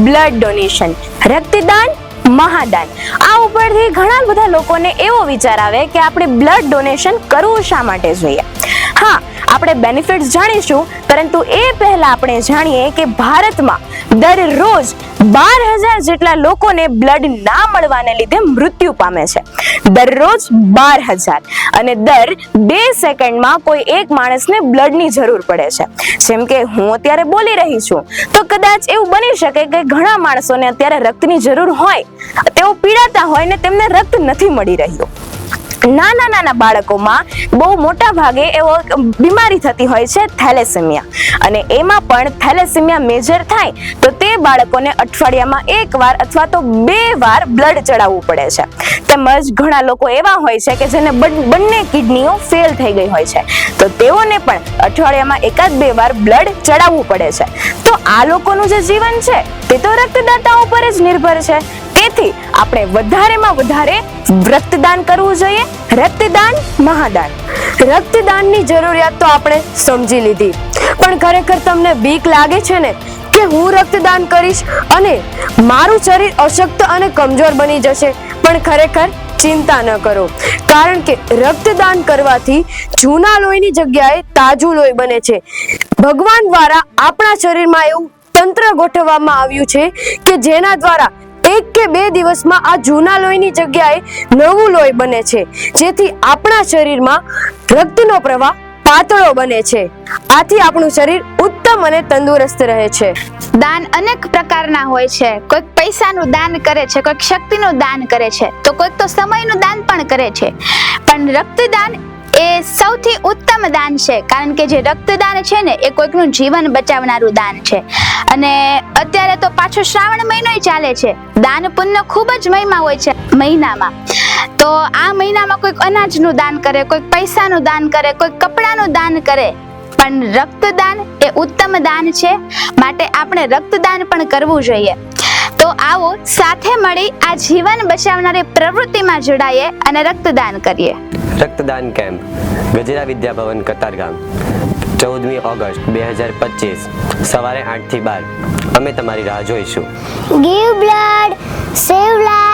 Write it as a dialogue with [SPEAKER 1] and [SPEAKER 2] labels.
[SPEAKER 1] Blood donation, રક્તદાન મહાદાન. આ ઉપરથી ઘણા બધા લોકોને એવો વિચાર આવે કે આપણે બ્લડ ડોનેશન કરવું શા માટે જોઈએ. હા, આપણે બેનિફિટ્સ જાણીશું, પરંતુ એ પહેલા આપણે જાણીએ કે ભારતમાં દરરોજ 12,000 જેટલા લોકોને બ્લડ ના મળવાને લીધે મૃત્યુ પામે છે. દરરોજ 12,000, અને દર 2 સેકન્ડમાં કોઈ એક માણસને બ્લડની જરૂર પડે છે. જેમ કે હું અત્યારે બોલી રહી છું, તો કદાચ એવું બની શકે કે ઘણા માણસોને અત્યારે રક્તની જરૂર હોય, તેઓ પીડાતા હોય ને તેમને રક્ત નથી મળી રહ્યું. નાના બાળકોમાં બહુ મોટા ભાગે એવો બીમારી થતી હોય છે થેલેસેમિયા, અને એમાં પણ થેલેસેમિયા મેજર થાય તો તે બાળકોને અઠવાડિયામાં 1 વાર અથવા તો 2 વાર બ્લડ ચડાવવું પડે છે. તેમજ ઘણા લોકો એવા હોય છે કે જેને બંને કિડનીઓ ફેલ થઈ ગઈ હોય છે, તો તેઓને પણ અઠવાડિયામાં 1-2 વાર બ્લડ ચડાવવું પડે છે. તો આ લોકોનું જે જીવન છે તે તો રક્તદાતાઓ પર જ નિર્ભર છે. તેથી આપણે વધારેમાં વધારે રક્તદાન કરવું જોઈએ. રક્તદાન મહાદાન.
[SPEAKER 2] રક્તદાનની જરૂરિયાત તો આપણે સમજી લીધી, પણ ખરેખર તમને બીક લાગે છે ને કે હું રક્તદાન કરીશ અને મારું શરીર અશક્ત અને કમજોર બની જશે? પણ ખરેખર ચિંતા ન કરો, કારણ કે રક્તદાન કરવાથી જૂના લોહીની જગ્યાએ તાજું લોહી બને છે. ભગવાન દ્વારા આપણા શરીરમાં એવું તંત્ર ગોઠવવામાં આવ્યું છે કે જેના દ્વારા 1 કે 2 દિવસમાં આ જૂના લોહીની જગ્યાએ નવું લોહી બને છે, જેથી આપણા શરીરમાં રક્તનો પ્રવાહ પાતળો બને છે. આથી આપણું શરીર ઉત્તમ અને તંદુરસ્ત રહે છે.
[SPEAKER 3] દાન અનેક પ્રકારના હોય છે. કોઈક પૈસાનું દાન કરે છે, કોઈક શક્તિનું દાન કરે છે, તો કોઈક તો સમયનું દાન પણ કરે છે. પણ રક્તદાન એ સૌથી ઉત્તમ દાન છે, કારણ કે જે રક્તદાન છે ને એ કોઈકનું જીવન બચાવનારું દાન છે. અને અત્યારે તો પાછો શ્રાવણ મહિનો ચાલે છે. દાન પુણ્ય ખૂબ જ મહિમા હોય છે મહિનામાં. તો આ મહિનામાં કોઈક અનાજનું દાન કરે, કોઈક પૈસાનું દાન કરે, કોઈક કપડાનું દાન કરે, પણ રક્તદાન એ ઉત્તમ દાન છે. માટે આપણે રક્તદાન પણ કરવું જોઈએ. તો આવો સાથે મળી આ જીવન બચાવનારી પ્રવૃત્તિમાં જોડાઈએ અને રક્તદાન કરીએ.
[SPEAKER 4] રક્તદાન કેમ્પ ગજેરા વિદ્યાભવન કતારગામ 14મી ઓગસ્ટ 2025 સવારે 8 થી 12. અમે તમારી રાહ જોઈશું.
[SPEAKER 5] Give blood, save life.